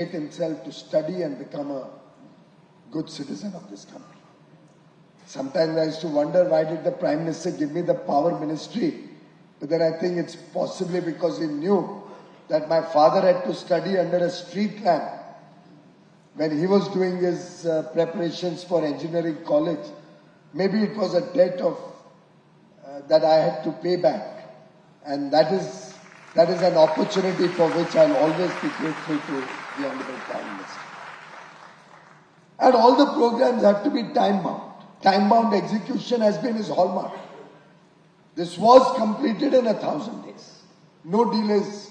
himself to study and become a good citizen of this country. Sometimes I used to wonder, why did the Prime Minister give me the power ministry? But then I think it's possibly because he knew that my father had to study under a street lamp when he was doing his preparations for engineering college. Maybe it was a debt of that I had to pay back, and that is an opportunity for which I'll always be grateful to the Honourable Prime Minister. And all the programs have to be time-bound. Time-bound execution has been his hallmark. This was completed in 1,000 days. No delays.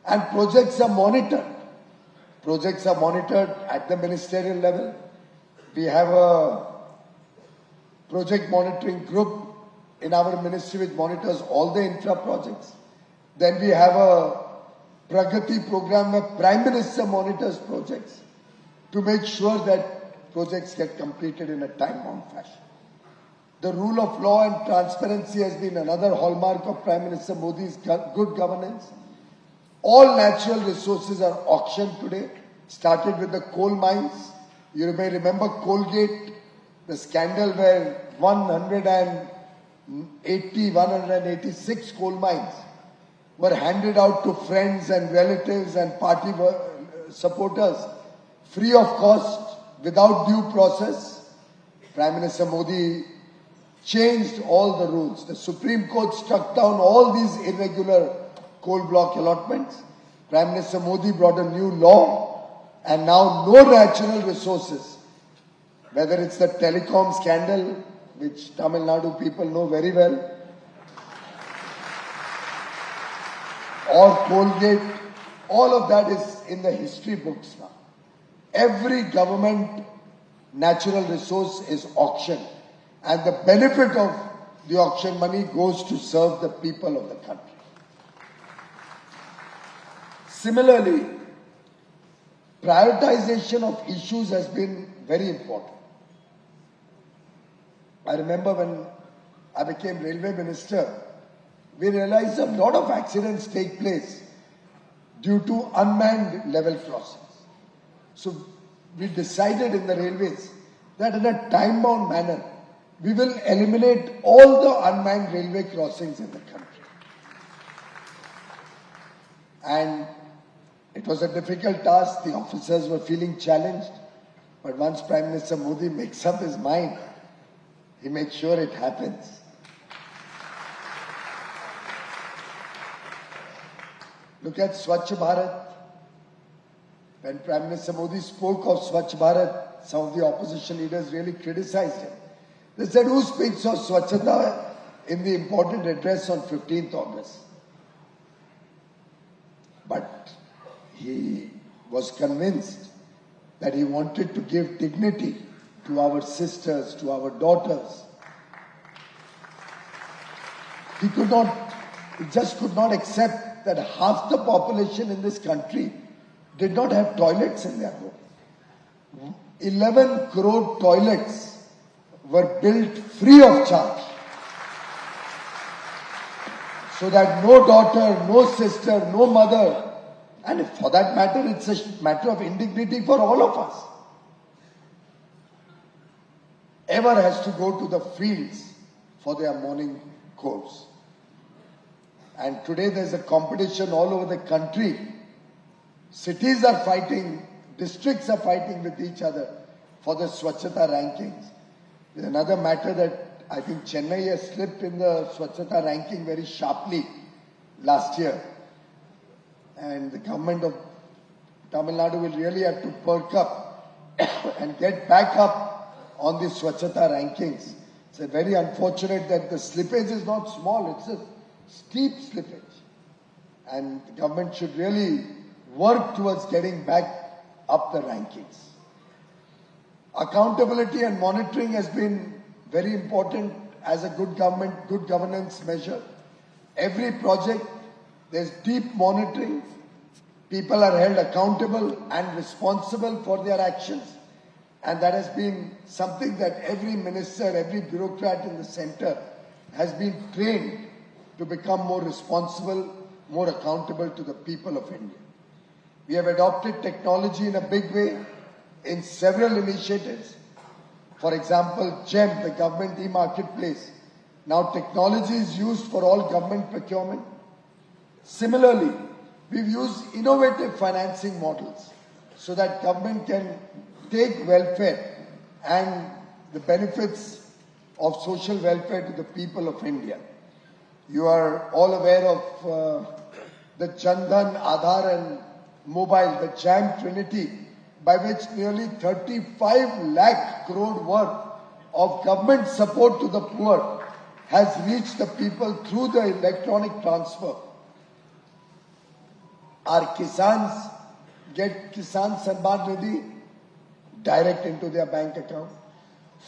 And projects are monitored. Projects are monitored at the ministerial level. We have a project monitoring group in our ministry which monitors all the infra projects. Then we have a Pragati program where Prime Minister monitors projects to make sure that projects get completed in a time-bound fashion. The rule of law and transparency has been another hallmark of Prime Minister Modi's good governance. All natural resources are auctioned today. Started with the coal mines. You may remember Coalgate, the scandal where 186 coal mines were handed out to friends and relatives and party supporters free of cost, without due process. Prime Minister Modi changed all the rules. The Supreme Court struck down all these irregular coal block allotments. Prime Minister Modi brought a new law, and now no natural resources, whether it's the telecom scandal, which Tamil Nadu people know very well, or Coalgate, all of that is in the history books now. Every government natural resource is auctioned, and the benefit of the auction money goes to serve the people of the country. Similarly, prioritization of issues has been very important. I remember when I became Railway Minister, we realized a lot of accidents take place due to unmanned level crossings. So we decided in the railways that in a time-bound manner, we will eliminate all the unmanned railway crossings in the country. And it was a difficult task. The officers were feeling challenged. But once Prime Minister Modi makes up his mind, he makes sure it happens. Look at Swachh Bharat. When Prime Minister Modi spoke of Swachh Bharat, some of the opposition leaders really criticized him. They said, who speaks of Swachhata in the important address on 15th August? But he was convinced that he wanted to give dignity to our sisters, to our daughters. He just could not accept that half the population in this country did not have toilets in their home. 11 crore toilets were built free of charge, so that no daughter, no sister, no mother, and for that matter, it's a matter of indignity for all of us, ever has to go to the fields for their morning course. And today there's a competition all over the country. Cities are fighting, districts are fighting with each other for the Swachhata rankings. There's another matter that I think Chennai has slipped in the Swachhata ranking very sharply last year. And the government of Tamil Nadu will really have to perk up and get back up on the Swachhata rankings. It's very unfortunate that the slippage is not small, it's a steep slippage. And the government should really work towards getting back up the rankings. Accountability and monitoring has been very important as a good governance measure. Every project, there's deep monitoring. People are held accountable and responsible for their actions. And that has been something that every minister, every bureaucrat in the center has been trained to become more responsible, more accountable to the people of India. We have adopted technology in a big way in several initiatives. For example, GEM, the government e-marketplace. Now technology is used for all government procurement. Similarly, we've used innovative financing models so that government can take welfare and the benefits of social welfare to the people of India. You are all aware of the Jan-Dhan, Aadhaar and Mobile, the JAM Trinity, by which nearly 35 lakh crore worth of government support to the poor has reached the people through the electronic transfer. Our Kisans get Kisan Samman Nidhi direct into their bank account.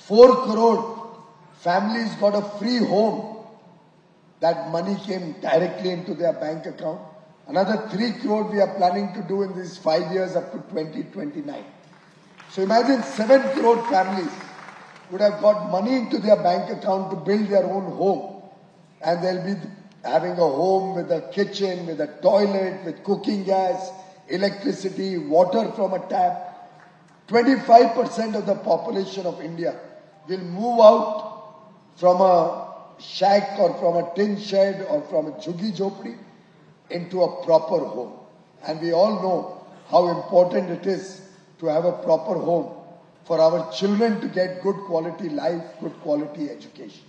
4 crore families got a free home. That money came directly into their bank account. Another 3 crore we are planning to do in these 5 years up to 2029. So imagine 7 crore families would have got money into their bank account to build their own home. And they'll be having a home with a kitchen, with a toilet, with cooking gas, electricity, water from a tap. 25% of the population of India will move out from a shack or from a tin shed or from a jhuggi jhopdi into a proper home. And we all know how important it is to have a proper home for our children to get good quality life, good quality education.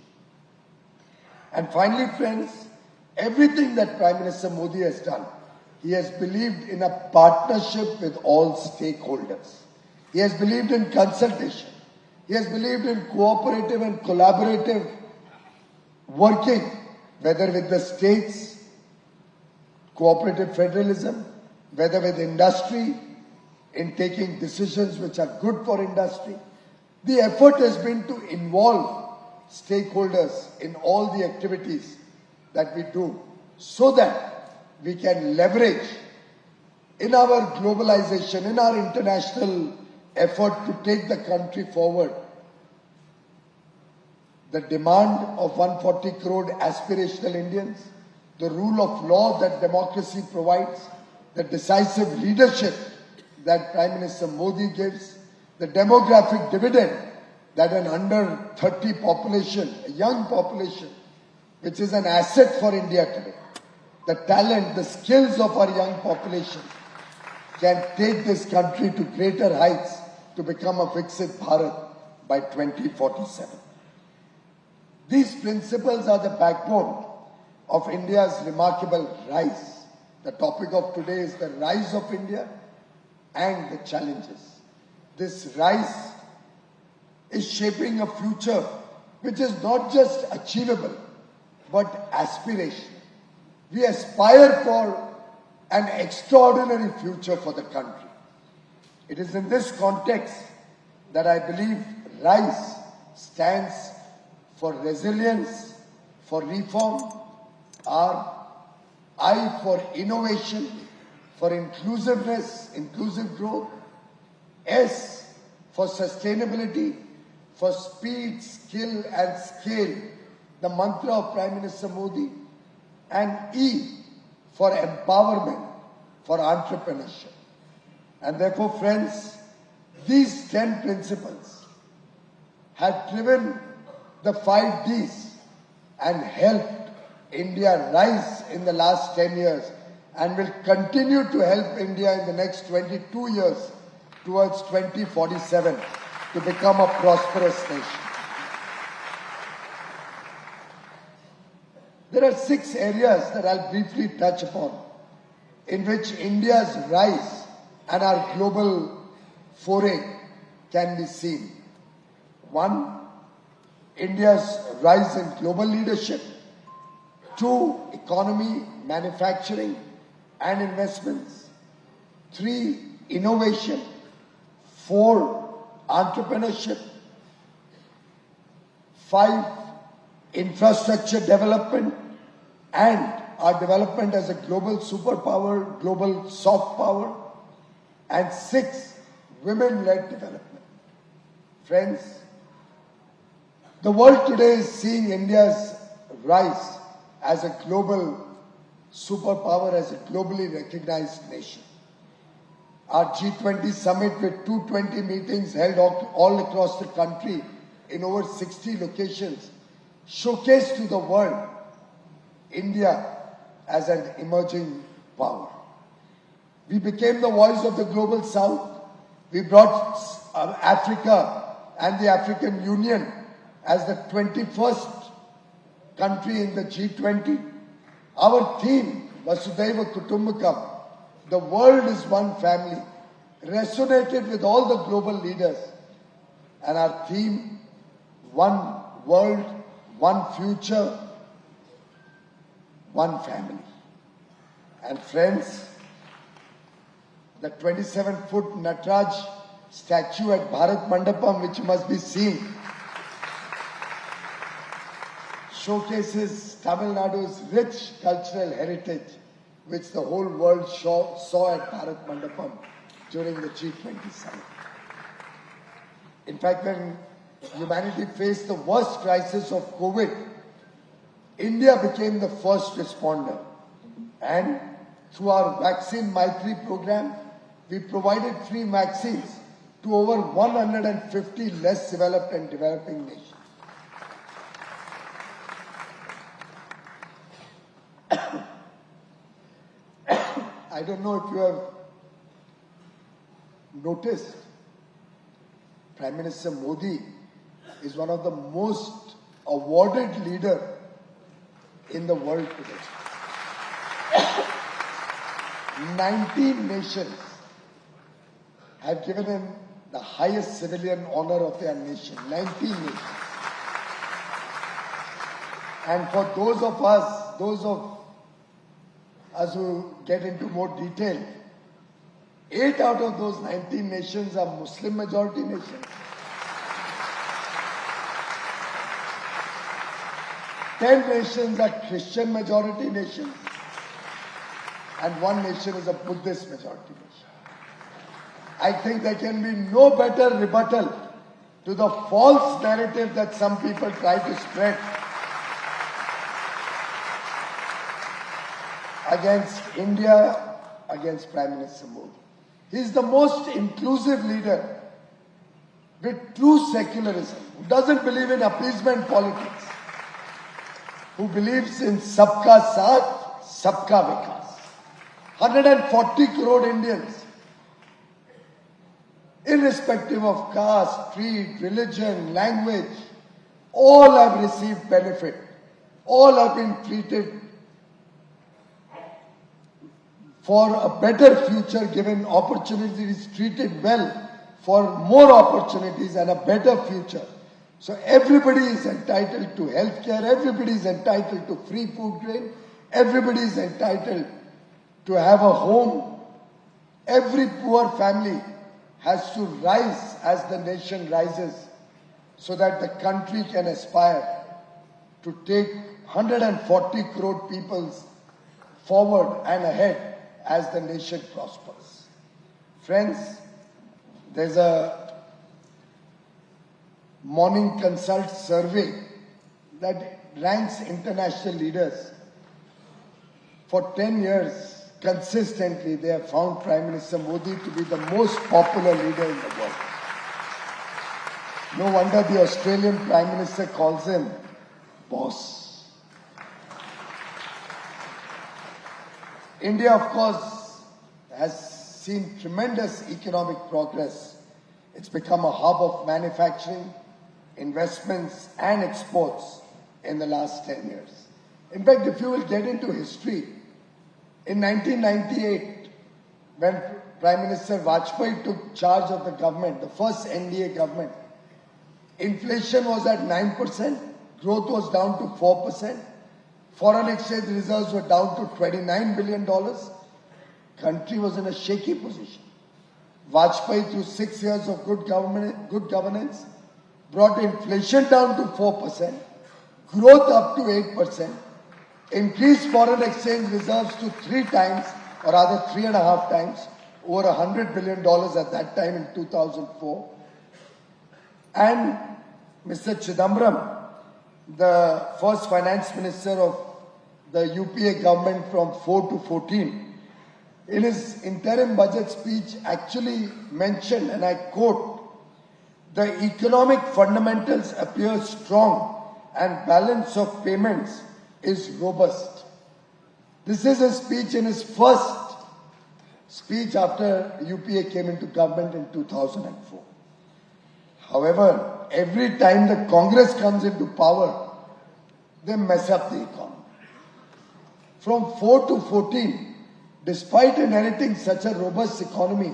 And finally, friends, everything that Prime Minister Modi has done, he has believed in a partnership with all stakeholders. He has believed in consultation. He has believed in cooperative and collaborative working, whether with the states, cooperative federalism, whether with industry, in taking decisions which are good for industry. The effort has been to involve stakeholders in all the activities that we do so that we can leverage in our globalization, in our international effort to take the country forward, the demand of 140 crore aspirational Indians, the rule of law that democracy provides, the decisive leadership that Prime Minister Modi gives, the demographic dividend that an under 30 population, a young population, which is an asset for India today, the talent, the skills of our young population can take this country to greater heights to become a Viksit Bharat by 2047. These principles are the backbone of India's remarkable rise. The topic of today is the rise of India and the challenges. This rise is shaping a future which is not just achievable, but aspirational. We aspire for an extraordinary future for the country. It is in this context that I believe RISE stands for resilience, for reform, R, I for innovation, for inclusiveness, inclusive growth, S for sustainability, for speed, skill and scale, the mantra of Prime Minister Modi, and E for empowerment, for entrepreneurship. And therefore, friends, these 10 principles have driven the 5 Ds and helped India rise in the last 10 years and will continue to help India in the next 22 years towards 2047 to become a prosperous nation. There are 6 areas that I'll briefly touch upon in which India's rise and our global foray can be seen. 1, India's rise in global leadership. 2, economy, manufacturing and investments. 3, innovation. 4, entrepreneurship. 5, infrastructure development and our development as a global superpower, global soft power. And 6, women-led development. Friends, the world today is seeing India's rise as a global superpower, as a globally recognized nation. our G20 summit with 220 meetings held all across the country in over 60 locations showcased to the world India as an emerging power. We became the voice of the global south. We brought Africa and the African Union as the 21st country in the G20. Our theme, Vasudhaiva Kutumbakam, the world is one family, resonated with all the global leaders. And our theme, one world, one future, one family. And friends, the 27-foot Nataraj statue at Bharat Mandapam, which must be seen, showcases Tamil Nadu's rich cultural heritage, which the whole world saw at Bharat Mandapam during the G20 summit. In fact, when humanity faced the worst crisis of COVID, India became the first responder. And through our Vaccine Maitri program, we provided free vaccines to over 150 less developed and developing nations. I don't know if you have noticed, Prime Minister Modi is one of the most awarded leaders in the world today. 19 nations have given him the highest civilian honor of their nation. 19 nations. And for those of us who get into more detail, 8 out of those 19 nations are Muslim majority nations. 10 nations are Christian majority nations. And 1 nation is a Buddhist majority nation. I think there can be no better rebuttal to the false narrative that some people try to spread against India, against Prime Minister Modi. He is the most inclusive leader with true secularism, who doesn't believe in appeasement politics, who believes in Sabka Saath, Sabka Vikas. 140 crore Indians, irrespective of caste, creed, religion, language, all have received benefit. All have been treated for a better future, given opportunities, treated well for more opportunities and a better future. So everybody is entitled to healthcare, everybody is entitled to free food grain, everybody is entitled to have a home. Every poor family has to rise as the nation rises, so that the country can aspire to take 140 crore people forward and ahead as the nation prospers. Friends, there's a Morning Consult survey that ranks international leaders. For 10 years, consistently, they have found Prime Minister Modi to be the most popular leader in the world. No wonder the Australian Prime Minister calls him boss. India, of course, has seen tremendous economic progress. It's become a hub of manufacturing, investments and exports in the last 10 years. In fact, if you will get into history, in 1998, when Prime Minister Vajpayee took charge of the government, the first NDA government, inflation was at 9%, growth was down to 4%, foreign exchange reserves were down to $29 billion, country was in a shaky position. Vajpayee, through 6 years of good governance, brought inflation down to 4%, growth up to 8%, increased foreign exchange reserves to 3 times, or rather 3.5 times, over $100 billion at that time in 2004. And Mr. Chidambaram, the first finance minister of the UPA government from 4 to 14, in his interim budget speech actually mentioned, and I quote, "The economic fundamentals appear strong and balance of payments is robust." This is a speech in his first speech after UPA came into government in 2004. However, every time the Congress comes into power, they mess up the economy. From 4 to 14, despite inheriting such a robust economy,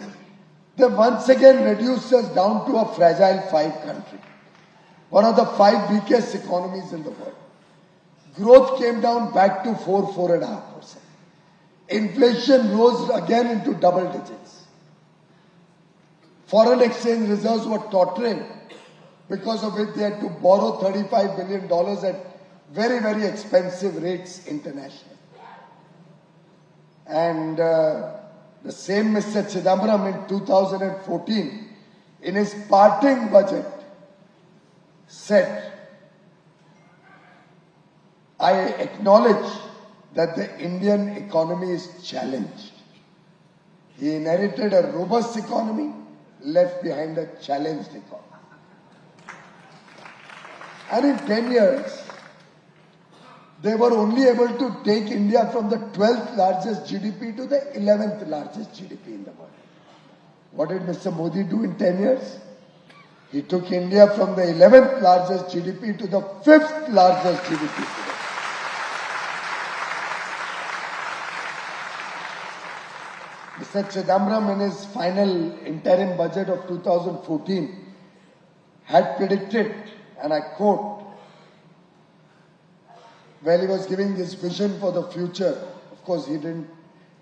they once again reduced us down to a fragile 5 country, one of the 5 weakest economies in the world. Growth came down back to 4.5%. Inflation rose again into double digits. Foreign exchange reserves were tottering, because of which they had to borrow $35 billion at very, very expensive rates internationally. And the same Mr. Chidambaram in 2014, in his parting budget, said, "I acknowledge that the Indian economy is challenged." He inherited a robust economy, left behind a challenged economy. And in 10 years, they were only able to take India from the 12th largest GDP to the 11th largest GDP in the world. What did Mr. Modi do in 10 years? He took India from the 11th largest GDP to the 5th largest GDP today. Mr. Chidambaram, in his final interim budget of 2014, had predicted, and I quote, while he was giving his vision for the future, of course he didn't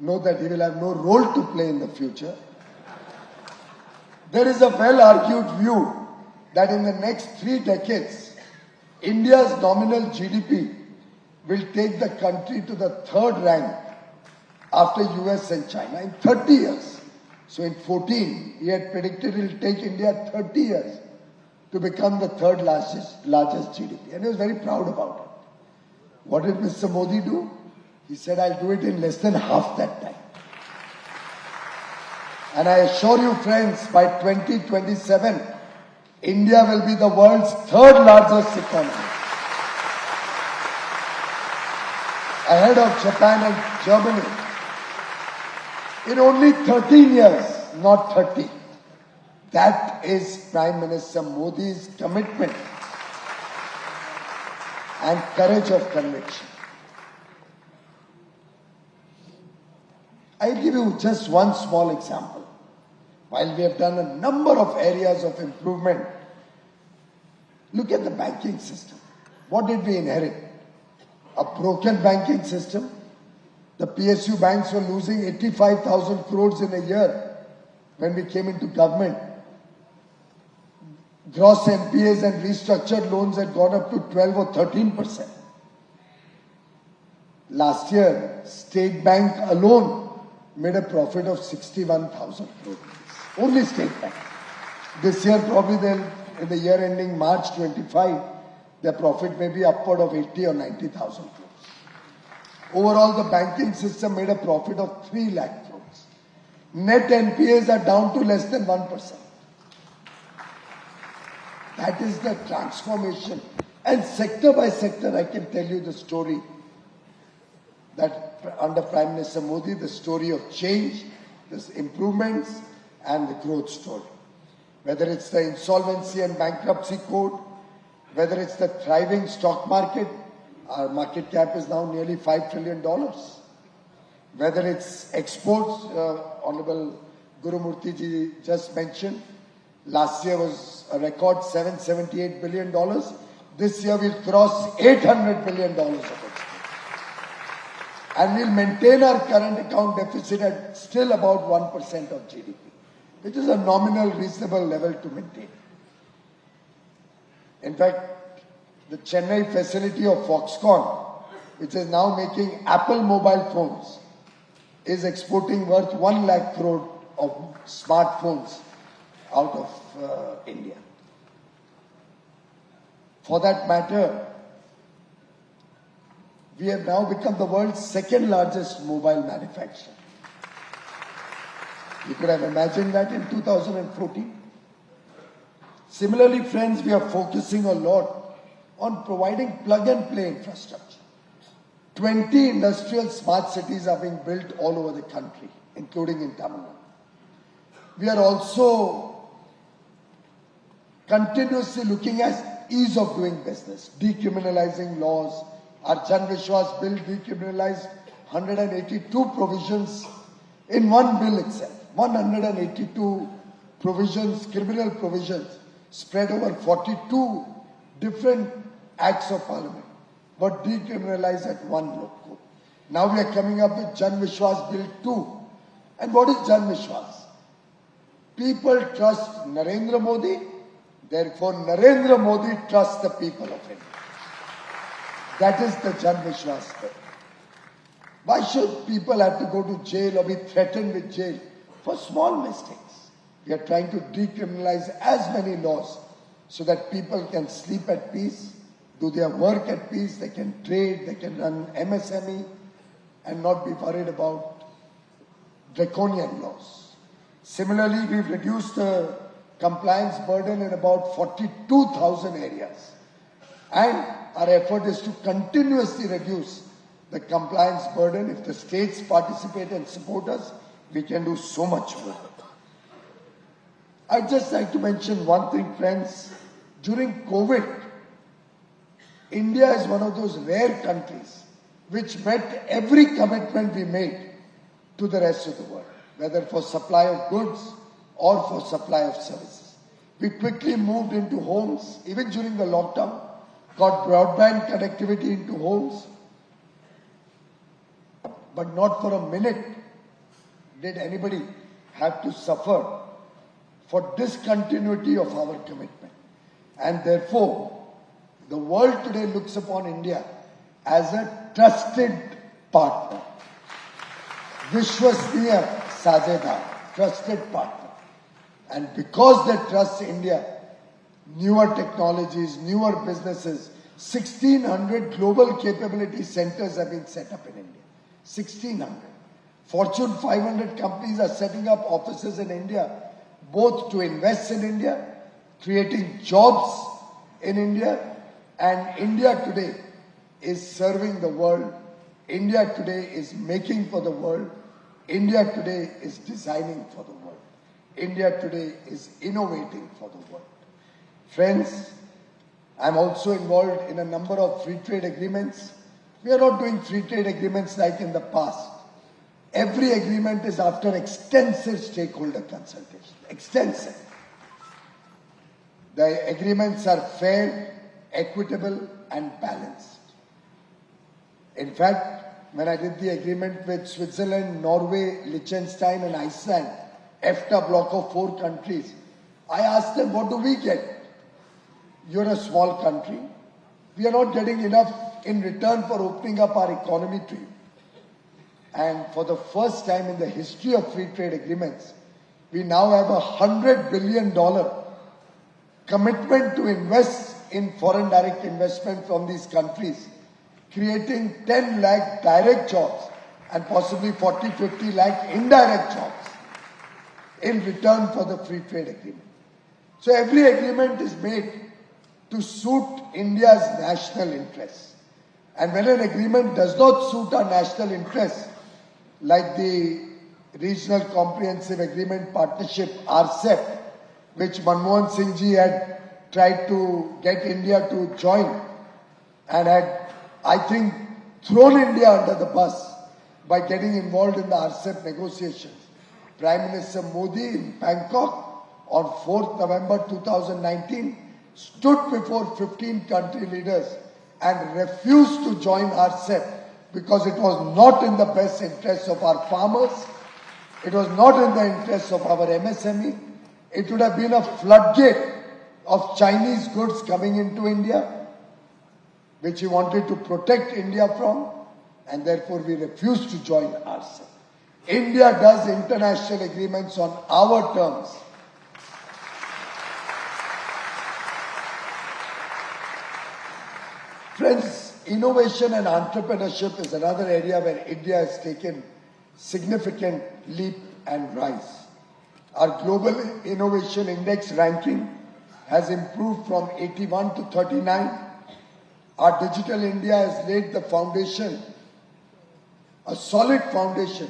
know that he will have no role to play in the future. There is a well-argued view that in the next 3 decades, India's nominal GDP will take the country to the 3rd rank after US and China in 30 years. So in 14, he had predicted it will take India 30 years to become the 3rd largest GDP. And he was very proud about it. What did Mr. Modi do? He said, "I'll do it in less than half that time." And I assure you, friends, by 2027, India will be the world's 3rd largest economy, ahead of Japan and Germany. In only 13 years, not 30. That is Prime Minister Modi's commitment and courage of conviction. I'll give you just one small example. While we have done a number of areas of improvement, look at the banking system. What did we inherit? A broken banking system. The PSU banks were losing 85,000 crores in a year when we came into government. Gross NPAs and restructured loans had gone up to 12 or 13%. Last year, State Bank alone made a profit of 61,000 crores. Only State Bank. This year, probably in the year ending March 25, their profit may be upward of 80 or 90,000 crores. Overall, the banking system made a profit of 3 lakh crores. Net NPAs are down to less than 1%. That is the transformation. And sector by sector, I can tell you the story that under Prime Minister Modi, the story of change, the improvements and the growth story. Whether it's the insolvency and bankruptcy code, whether it's the thriving stock market, our market cap is now nearly $5 trillion. Whether it's exports, Honorable Guru Murthy ji just mentioned, last year was a record $778 billion. This year we'll cross $800 billion of export. And we'll maintain our current account deficit at still about 1% of GDP, which is a nominal, reasonable level to maintain. In fact, the Chennai facility of Foxconn, which is now making Apple mobile phones, is exporting worth 1 lakh crore of smartphones out of India. For that matter, we have now become the world's 2nd largest mobile manufacturer. You could have imagined that in 2014. Similarly, friends, we are focusing a lot on providing plug-and-play infrastructure. 20 industrial smart cities are being built all over the country, including in Tamil Nadu. We are also continuously looking at ease of doing business, decriminalizing laws. Our Jan Vishwas bill decriminalized 182 provisions in one bill itself. 182 provisions, criminal provisions, spread over 42 different acts of parliament, but decriminalized at one local. Now we are coming up with Jan Vishwas Bill 2. And what is Jan Vishwas? People trust Narendra Modi, therefore Narendra Modi trusts the people of India. That is the Jan Vishwas Bill. Why should people have to go to jail or be threatened with jail for small mistakes? We are trying to decriminalize as many laws so that people can sleep at peace, do their work at peace, they can trade, they can run MSME and not be worried about draconian laws. Similarly, we've reduced the compliance burden in about 42,000 areas. And our effort is to continuously reduce the compliance burden. If the states participate and support us, we can do so much more. I'd just like to mention one thing, friends. During COVID, India is one of those rare countries which met every commitment we made to the rest of the world, whether for supply of goods or for supply of services. We quickly moved into homes, even during the lockdown, got broadband connectivity into homes, but not for a minute did anybody have to suffer for discontinuity of our commitment. And therefore, the world today looks upon India as a trusted partner. Vishwasniya Sajeda, trusted partner. And because they trust India, newer technologies, newer businesses, 1,600 global capability centers have been set up in India. 1,600. Fortune 500 companies are setting up offices in India, both to invest in India, creating jobs in India, and India today is serving the world. India today is making for the world. India today is designing for the world. India today is innovating for the world. Friends, I'm also involved in a number of free trade agreements. We are not doing free trade agreements like in the past. Every agreement is after extensive stakeholder consultation. Extensive. The agreements are fair, equitable, and balanced. In fact, when I did the agreement with Switzerland, Norway, Liechtenstein, and Iceland, EFTA bloc of 4 countries, I asked them, what do we get? You're a small country. We are not getting enough in return for opening up our economy to you. And for the first time in the history of free trade agreements, we now have a $100 billion commitment to invest in foreign direct investment from these countries, creating 10 lakh direct jobs and possibly 40-50 lakh indirect jobs in return for the free trade agreement. So every agreement is made to suit India's national interests. And when an agreement does not suit our national interests, like the Regional Comprehensive Agreement Partnership, RCEP, which Manmohan Singh ji had tried to get India to join and had, I think, thrown India under the bus by getting involved in the RCEP negotiations. Prime Minister Modi in Bangkok on 4th November 2019 stood before 15 country leaders and refused to join RCEP because it was not in the best interests of our farmers, it was not in the interests of our MSME, it would have been a floodgate of Chinese goods coming into India, which he wanted to protect India from, and therefore we refused to join RCEP. India does international agreements on our terms. Friends, innovation and entrepreneurship is another area where India has taken significant leap and rise. Our global innovation index ranking has improved from 81 to 39. Our digital India has laid the foundation, a solid foundation,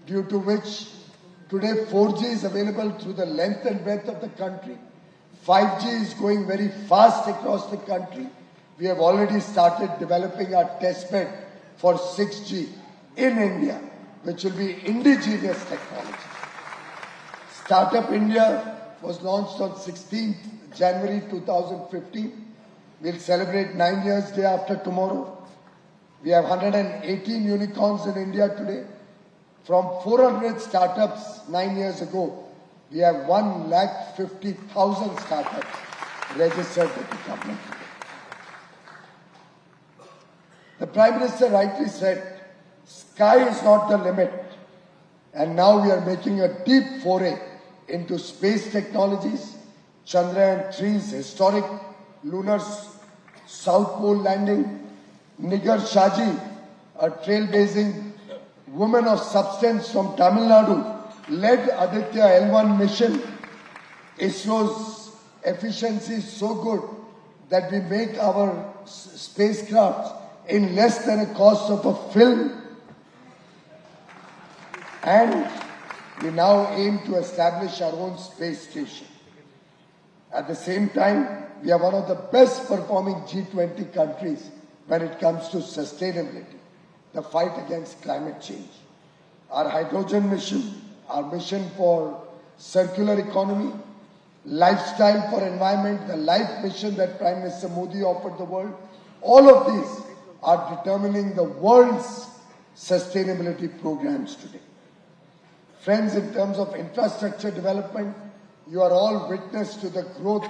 due to which today 4G is available through the length and breadth of the country. 5G is going very fast across the country. We have already started developing our testbed for 6G in India, which will be indigenous technology. Startup India was launched on 16th January 2015. We'll celebrate 9 years day after tomorrow. We have 118 unicorns in India today. From 400 startups 9 years ago, we have 150,000 startups registered with the government. The Prime Minister rightly said, sky is not the limit. And now we are making a deep foray into space technologies. Chandrayaan-3's historic lunar South Pole landing. Nigar Shaji, a trailblazing woman of substance from Tamil Nadu, led Aditya L1 mission. ISRO's efficiency is so good that we make our spacecraft in less than a cost of a film. And we now aim to establish our own space station. At the same time, we are one of the best performing G20 countries when it comes to sustainability, the fight against climate change. Our hydrogen mission, our mission for circular economy, lifestyle for environment, the life mission that Prime Minister Modi offered the world, all of these are determining the world's sustainability programs today. Friends, in terms of infrastructure development, you are all witness to the growth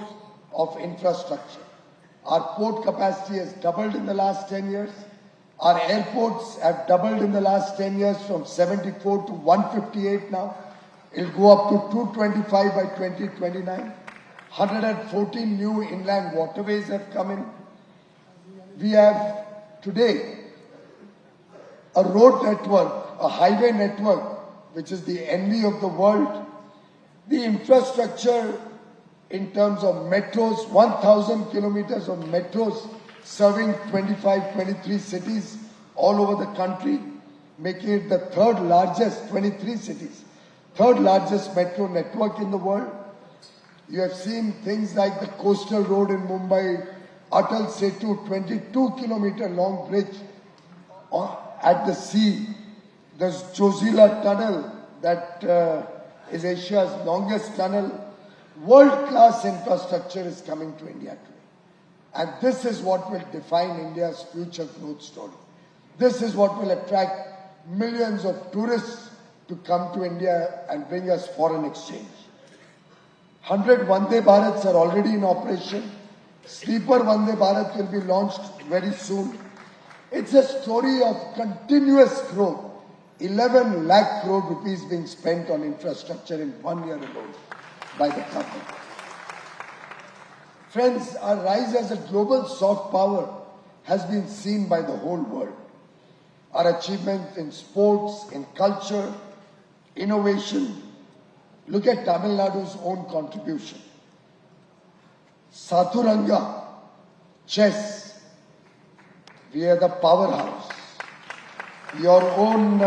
of infrastructure. Our port capacity has doubled in the last 10 years. Our airports have doubled in the last 10 years from 74 to 158 now. It'll go up to 225 by 2029. 114 new inland waterways have come in. We have today a road network, a highway network, which is the envy of the world. The infrastructure in terms of metros, 1,000 kilometers of metros serving 25, 23 cities all over the country, making it the third largest, 23 cities, third largest metro network in the world. You have seen things like the coastal road in Mumbai, Atal Setu, 22-kilometer long bridge at the sea. There's Jozila Tunnel that is Asia's longest tunnel. World-class infrastructure is coming to India today. And this is what will define India's future growth story. This is what will attract millions of tourists to come to India and bring us foreign exchange. 100 Vande Bharats are already in operation. Sleeper Vande Bharat will be launched very soon. It's a story of continuous growth. 11 lakh crore rupees being spent on infrastructure in 1 year alone by the government. Friends, our rise as a global soft power has been seen by the whole world. Our achievements in sports, in culture, innovation. Look at Tamil Nadu's own contribution. Saturanga, chess, we are the powerhouse. Your own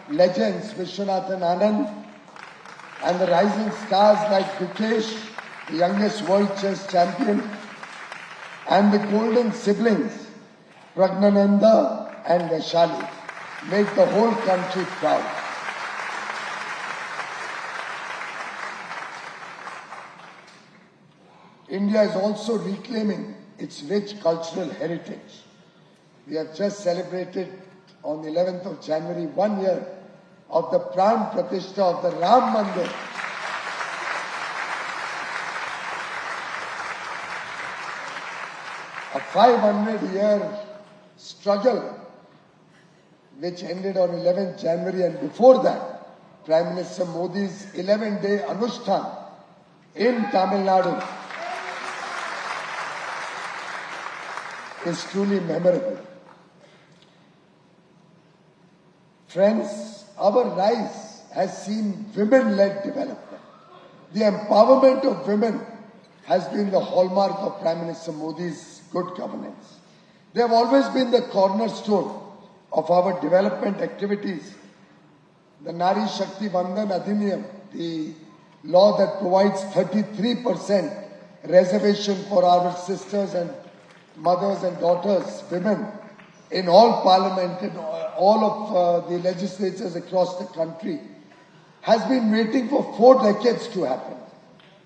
legends, Vishwanathan Anand, and the rising stars like Vikesh, the youngest world chess champion, and the golden siblings, Pragnananda and Vaishali, make the whole country proud. India is also reclaiming its rich cultural heritage. We have just celebrated on the 11th of January 1 year of the Pran Pratishtha of the Ram Mandir. A 500-year struggle which ended on 11th January, and before that, Prime Minister Modi's 11-day Anushthan in Tamil Nadu is truly memorable. Friends, our rise has seen women-led development. The empowerment of women has been the hallmark of Prime Minister Modi's good governance. They have always been the cornerstone of our development activities. The Nari Shakti Vandan Adhiniyam, the law that provides 33% reservation for our sisters and mothers and daughters, women, in all parliament, in all of the legislatures across the country, has been waiting for 4 decades to happen.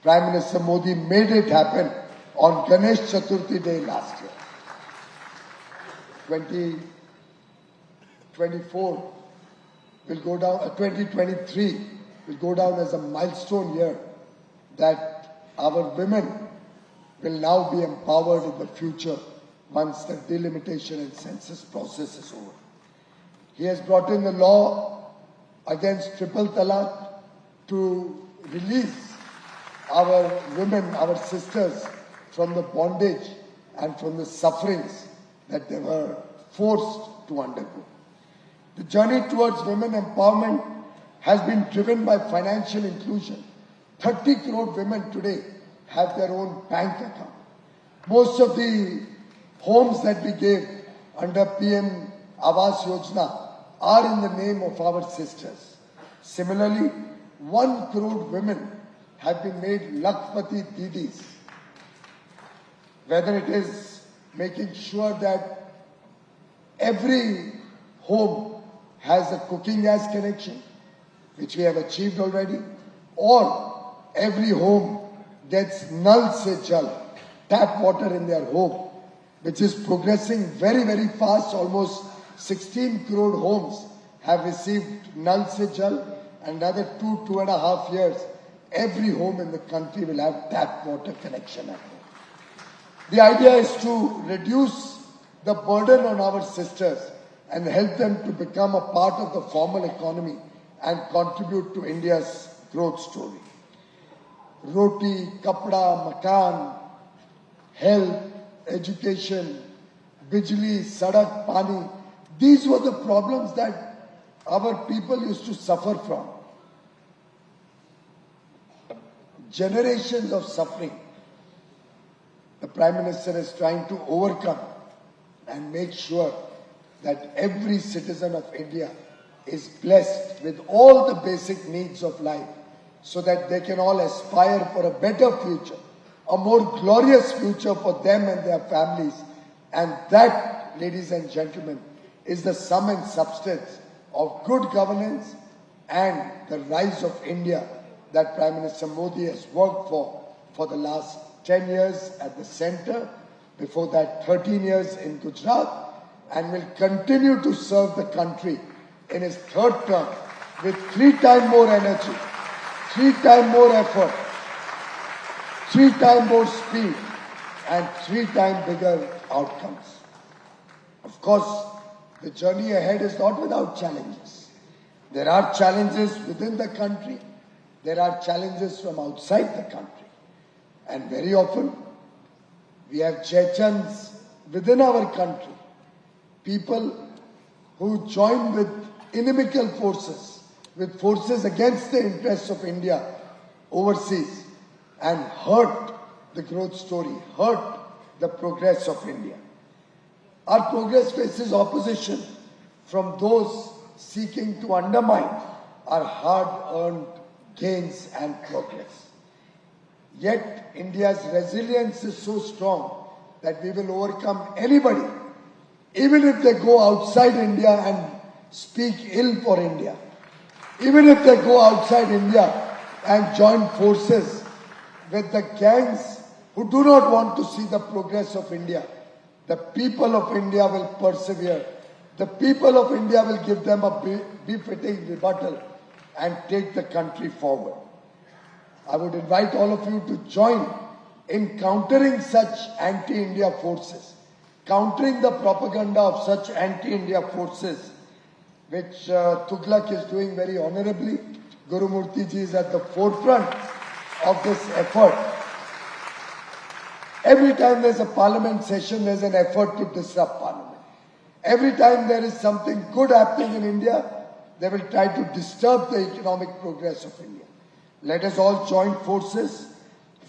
Prime Minister Modi made it happen on Ganesh Chaturthi Day last year. 2024 will go down, 2023 will go down as a milestone year that our women will now be empowered in the future once the delimitation and census process is over. He has brought in the law against triple talaq to release our women, our sisters, from the bondage and from the sufferings that they were forced to undergo. The journey towards women empowerment has been driven by financial inclusion. 30 crore women today have their own bank account. Most of the homes that we gave under PM Awas Yojana are in the name of our sisters. Similarly, 1 crore women have been made Lakpati Didis. Whether it is making sure that every home has a cooking gas connection, which we have achieved already, or every home gets Nal Se Jal, tap water in their home, which is progressing very, very fast. Almost 16 crore homes have received Nal Se Jal, and another 2.5 years, every home in the country will have tap water connection at home. The idea is to reduce the burden on our sisters and help them to become a part of the formal economy and contribute to India's growth story. Roti, kapda, makan, health, education, bijli, sadak, pani, these were the problems that our people used to suffer from. Generations of suffering. The Prime Minister is trying to overcome and make sure that every citizen of India is blessed with all the basic needs of life so that they can all aspire for a better future, a more glorious future for them and their families. And that, ladies and gentlemen, is the sum and substance of good governance and the rise of India that Prime Minister Modi has worked for the last 10 years at the center, before that 13 years in Gujarat, and will continue to serve the country in his 3rd term with 3 times more energy, 3 times more effort, 3 times more speed, and 3 times bigger outcomes. Of course, the journey ahead is not without challenges. There are challenges within the country. There are challenges from outside the country. And very often, we have Chechens within our country, people who join with inimical forces, with forces against the interests of India overseas, and hurt the growth story, hurt the progress of India. Our progress faces opposition from those seeking to undermine our hard-earned gains and progress. Yet, India's resilience is so strong that we will overcome anybody, even if they go outside India and speak ill for India, even if they go outside India and join forces with the gangs who do not want to see the progress of India. The people of India will persevere. The people of India will give them a befitting rebuttal and take the country forward. I would invite all of you to join in countering such anti-India forces, countering the propaganda of such anti-India forces, which Thuglak is doing very honorably. Guru Murthy ji is at the forefront of this effort. Every time there's a parliament session, there's an effort to disrupt parliament. Every time there is something good happening in India, they will try to disturb the economic progress of India. Let us all join forces,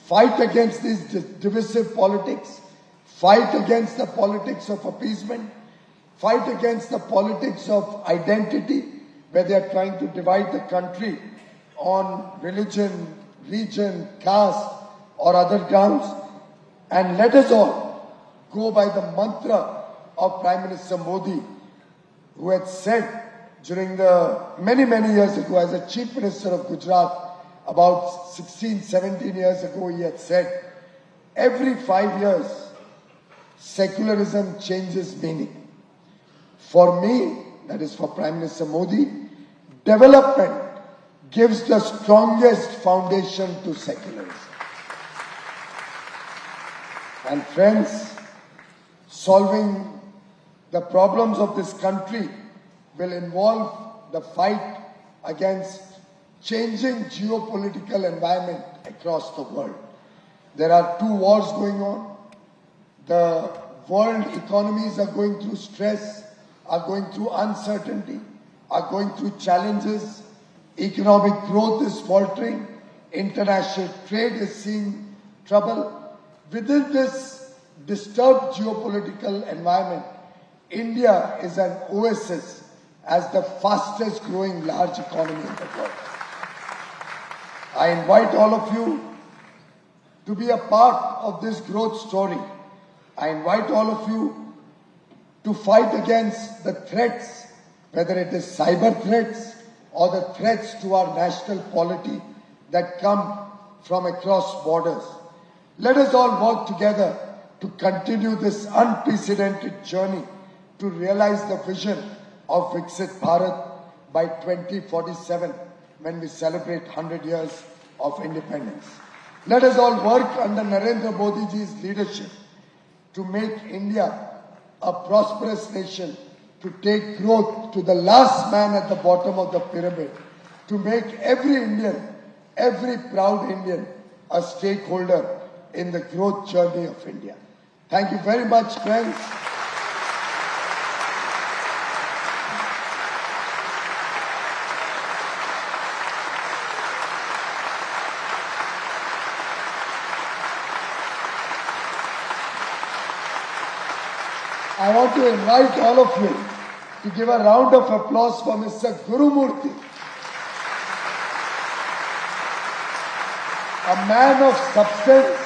fight against these divisive politics, fight against the politics of appeasement, fight against the politics of identity, where they are trying to divide the country on religion, region, caste, or other grounds. And let us all go by the mantra of Prime Minister Modi, who had said during the many years ago as a Chief Minister of Gujarat, about 16, 17 years ago, he had said, every 5 years, secularism changes meaning. For me, that is for Prime Minister Modi, development gives the strongest foundation to secularism. And friends, solving the problems of this country will involve the fight against changing geopolitical environment across the world. There are 2 wars going on. The world economies are going through stress, are going through uncertainty, are going through challenges. Economic growth is faltering. International trade is seeing trouble. Within this disturbed geopolitical environment, India is an oasis as the fastest growing large economy in the world. I invite all of you to be a part of this growth story. I invite all of you to fight against the threats, whether it is cyber threats or the threats to our national polity that come from across borders. Let us all work together to continue this unprecedented journey to realize the vision of Viksit Bharat by 2047, when we celebrate 100 years of independence. Let us all work under Narendra Modi ji's leadership to make India a prosperous nation, to take growth to the last man at the bottom of the pyramid, to make every Indian, every proud Indian, a stakeholder in the growth journey of India. Thank you very much, friends. I want to invite all of you to give a round of applause for Mr. Gurumurthy, a man of substance,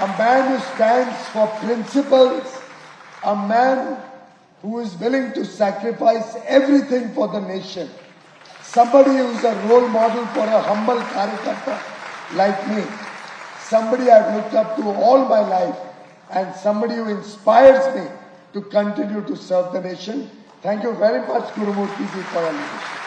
a man who stands for principles, a man who is willing to sacrifice everything for the nation, somebody who is a role model for a humble Karyakarta like me, somebody I've looked up to all my life, and somebody who inspires me to continue to serve the nation. Thank you very much, Gurumurthy ji, for your leadership.